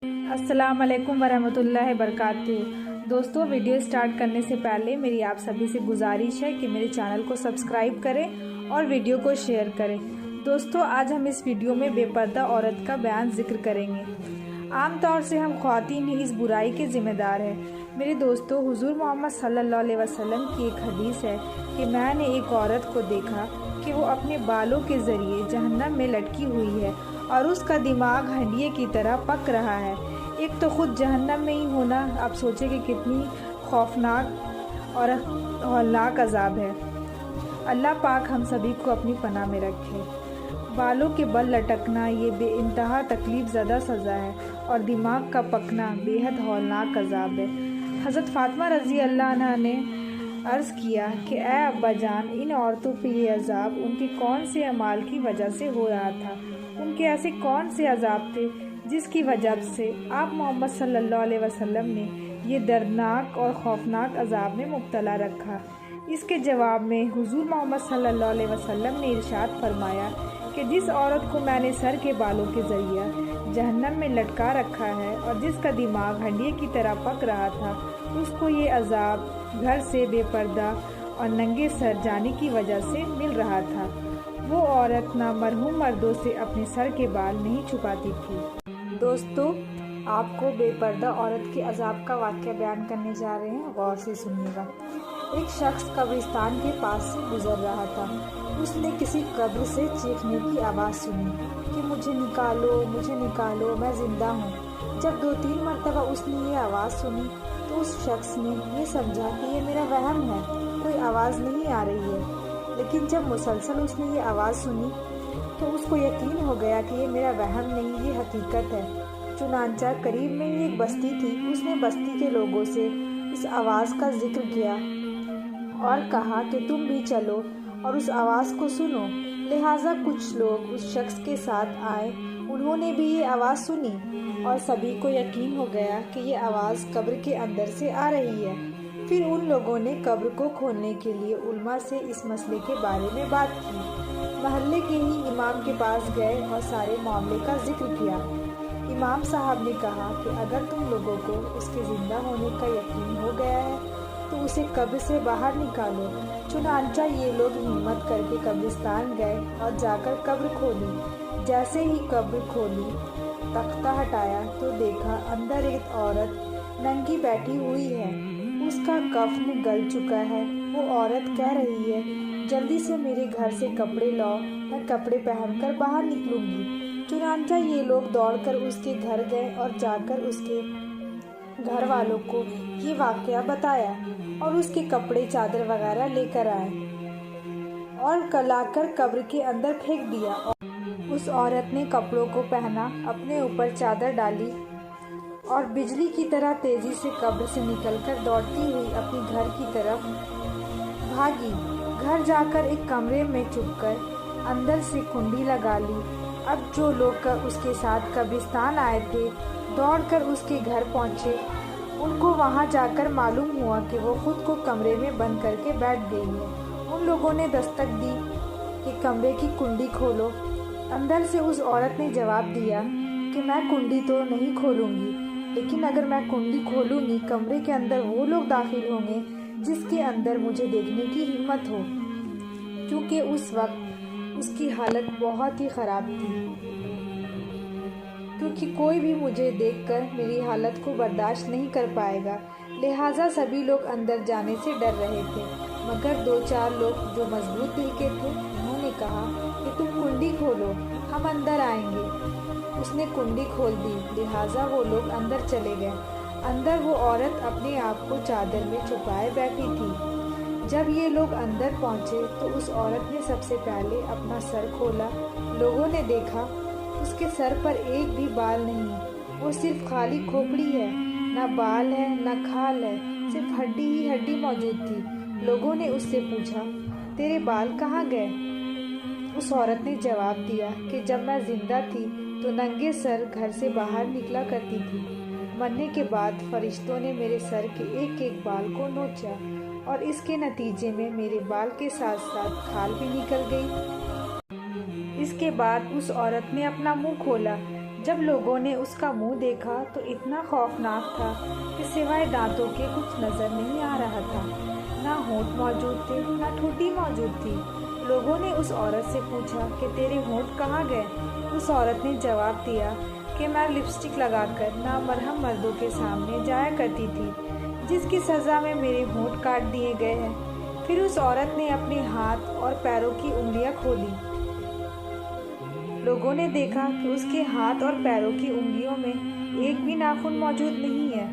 अस्सलाम वालेकुम वरहमतुल्लाहि वबरकातुहू। दोस्तों, वीडियो स्टार्ट करने से पहले मेरी आप सभी से गुजारिश है कि मेरे चैनल को सब्सक्राइब करें और वीडियो को शेयर करें। दोस्तों, आज हम इस वीडियो में बेपर्दा औरत का बयान जिक्र करेंगे। आम तौर से हम ख्वातीन ही इस बुराई के ज़िम्मेदार हैं। मेरे दोस्तों, हुजूर मोहम्मद सल्लल्लाहु अलैहि वसल्लम की एक हदीस है कि मैंने एक औरत को देखा कि वो अपने बालों के ज़रिए जहन्नम में लटकी हुई है और उसका दिमाग हंडिये की तरह पक रहा है। एक तो खुद जहन्नम में ही होना, आप सोचें कि कितनी खौफनाक और हौलनाक अजाब है। अल्लाह पाक हम सभी को अपनी पनाह में रखे। बालों के बल लटकना ये बेइंतहा तकलीफ़ ज़दा सज़ा है और दिमाग का पकना बेहद हौलनाक अजाब है। हज़रत फ़ातिमा रज़ी अल्लाह अन्हा ने अर्ज़ किया कि ए अब्बा जान, इन औरतों पे ये अजाब उनके कौन से अमाल की वजह से हो रहा था? उनके ऐसे कौन से अजाब थे जिसकी वजह से आप मोहम्मद सल्लल्लाहु अलैहि वसल्लम ने ये दर्दनाक और खौफनाक अजाब में मुब्तला रखा? इसके जवाब में हुजूर मोहम्मद सल्लल्लाहु अलैहि वसल्लम ने इरशाद फरमाया कि जिस औरत को मैंने सर के बालों के ज़रिए जहन्नम में लटका रखा है और जिसका दिमाग हंडिये की तरह पक रहा था, उसको ये अजाब घर से बेपर्दा और नंगे सर जाने की वजह से मिल रहा था। वो औरत ना मरहूम मर्दों से अपने सर के बाल नहीं छुपाती थी। दोस्तों, आपको बेपर्दा औरत के अजाब का वाक़या बयान करने जा रहे हैं, गौर से सुनिएगा। एक शख्स कब्रिस्तान के पास से गुजर रहा था। उसने किसी कब्र से चीखने की आवाज़ सुनी कि मुझे निकालो, मैं ज़िंदा हूँ। जब 2-3 मरतबा उसने ये आवाज़ सुनी तो उस शख्स ने ये समझा कि ये मेरा वहम है, कोई आवाज़ नहीं आ रही है। लेकिन जब मुसलसल उसने ये आवाज़ सुनी तो उसको यकीन हो गया कि ये मेरा वहम नहीं, ये हकीकत है। चुनांचा करीब में ही एक बस्ती थी। उसने बस्ती के लोगों से इस आवाज़ का जिक्र किया और कहा कि तुम भी चलो और उस आवाज़ को सुनो। लिहाजा कुछ लोग उस शख्स के साथ आए। उन्होंने भी ये आवाज़ सुनी और सभी को यकीन हो गया कि ये आवाज़ कब्र के अंदर से आ रही है। फिर उन लोगों ने कब्र को खोलने के लिए उलमा से इस मसले के बारे में बात की। महल्ले के ही इमाम के पास गए और सारे मामले का जिक्र किया। इमाम साहब ने कहा कि अगर तुम लोगों को उसके ज़िंदा होने का यकीन हो गया है तो उसे कब्र से बाहर निकालो। चुनांचा ये लोग हिम्मत करके कब्रिस्तान गए और जाकर कब्र खोली। जैसे ही कब्र खोली, तख्ता हटाया तो देखा अंदर एक औरत नंगी बैठी हुई है। उसका कफ़न गल चुका है। वो औरत कह रही है, जल्दी से मेरे घर से कपड़े लाओ, मैं कपड़े पहनकर बाहर निकलूंगी। चुनांचा ये लोग दौड़कर उसके घर गए और जाकर उसके घर वालों को ये वाक़या बताया और उसके कपड़े चादर वगैरह लेकर आए और लाकर कब्र के अंदर फेंक दिया। उस औरत ने कपड़ों को पहना, अपने ऊपर चादर डाली और बिजली की तरह तेज़ी से कब्र से निकलकर दौड़ती हुई अपनी घर की तरफ भागी। घर जाकर एक कमरे में छुपकर अंदर से कुंडी लगा ली। अब जो लोग उसके साथ कब्रिस्तान आए थे दौड़कर उसके घर पहुँचे। उनको वहाँ जाकर मालूम हुआ कि वो खुद को कमरे में बंद करके बैठ गई है। उन लोगों ने दस्तक दी कि कमरे की कुंडी खोलो। अंदर से उस औरत ने जवाब दिया कि मैं कुंडी तो नहीं खोलूँगी, लेकिन अगर मैं कुंडी खोलूँगी कमरे के अंदर वो लोग दाखिल होंगे जिसके अंदर मुझे देखने की हिम्मत हो। क्योंकि उस वक्त उसकी हालत बहुत ही ख़राब थी, क्योंकि कोई भी मुझे देखकर मेरी हालत को बर्दाश्त नहीं कर पाएगा। लिहाजा सभी लोग अंदर जाने से डर रहे थे, मगर 2-4 लोग जो मजबूत दिल के थे उन्होंने कहा कि तुम कुंडी खोलो, हम अंदर आएंगे। उसने कुंडी खोल दी। लिहाजा वो लोग अंदर चले गए। अंदर वो औरत अपने आप को चादर में छुपाए बैठी थी। जब ये लोग अंदर पहुँचे तो उस औरत ने सबसे पहले अपना सर खोला। लोगों ने देखा उसके सर पर एक भी बाल नहीं, वो सिर्फ खाली खोपड़ी है, ना बाल है ना खाल है, सिर्फ हड्डी ही हड्डी मौजूद थी। लोगों ने उससे पूछा, तेरे बाल कहाँ गए? उस औरत ने जवाब दिया कि जब मैं जिंदा थी तो नंगे सर घर से बाहर निकला करती थी। मरने के बाद फरिश्तों ने मेरे सर के एक एक बाल को नोचा और इसके नतीजे में मेरे बाल के साथ साथ खाल भी निकल गई। इसके बाद उस औरत ने अपना मुंह खोला। جب لوگوں نے اس کا منہ دیکھا تو اتنا خوفناک تھا کہ سوائے دانتوں کے کچھ نظر نہیں آ رہا تھا۔ نہ ہونٹ موجود تھے، نہ ٹھوٹی موجود تھی۔ لوگوں نے اس عورت سے پوچھا کہ تیرے ہونٹ کہاں گئے؟ اس عورت نے جواب دیا کہ میں لپسٹک لگا کر نامرہم مردوں کے سامنے جایا کرتی تھی، جس کی سزا میں میرے ہونٹ کاٹ دیے گئے ہیں۔ پھر اس عورت نے اپنے ہاتھ اور پیروں کی انگلیاں کھولی۔ لوگوں نے دیکھا کہ اس کے ہاتھ اور پیروں کی انگلیوں میں ایک بھی ناخن موجود نہیں ہے۔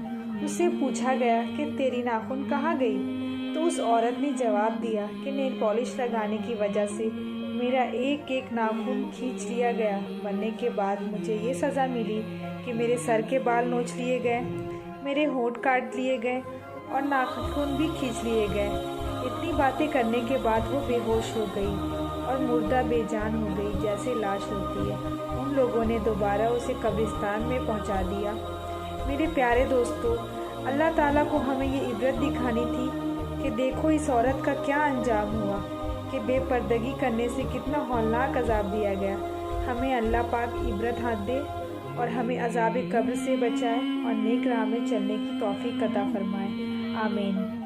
اس سے پوچھا گیا کہ تیری ناخن کہاں گئی؟ تو اس عورت نے جواب دیا کہ نیل پالش لگانے کی وجہ سے میرا ایک ایک ناخن کھینچ لیا گیا، مرنے کے بعد مجھے یہ سزا ملی کہ میرے سر کے بال نوچ لیے گئے، میرے ہونٹ کاٹ لیے گئے اور ناخن بھی کھینچ لیے گئے۔ اتنی باتیں کرنے کے بعد وہ بے ہوش ہو گئی اور مردہ بے جان ہو گئی جیسے لاش ہوتی ہے۔ ان لوگوں نے دوبارہ اسے قبرستان میں پہنچا دیا۔ میرے پیارے دوستو، اللہ تعالیٰ کو ہمیں یہ عبرت دکھانی تھی کہ دیکھو اس عورت کا کیا انجام ہوا، کہ بے پردگی کرنے سے کتنا ہولناک عذاب دیا گیا۔ ہمیں اللہ پاک عبرت ہاتھ دے اور ہمیں عذاب قبر سے بچائے اور نیک راہ میں چلنے کی توفیق عطا فرمائے۔ آمین۔